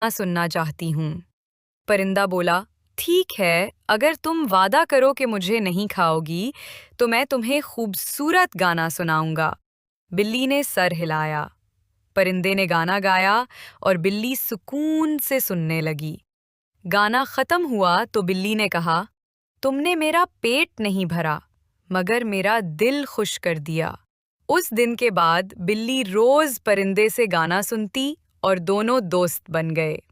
सुनना चाहती हूँ। परिंदा बोला, ठीक है, अगर तुम वादा करो कि मुझे नहीं खाओगी, तो मैं तुम्हें खूबसूरत गाना सुनाऊंगा। बिल्ली ने सर हिलाया। परिंदे ने गाना गाया और बिल्ली सुकून से सुनने लगी। गाना खत्म हुआ तो बिल्ली ने कहा, तुमने मेरा पेट नहीं भरा, मगर मेरा दिल खुश कर दिया। उस दिन के बाद बिल्ली रोज परिंदे से गाना सुनती और दोनों दोस्त बन गए।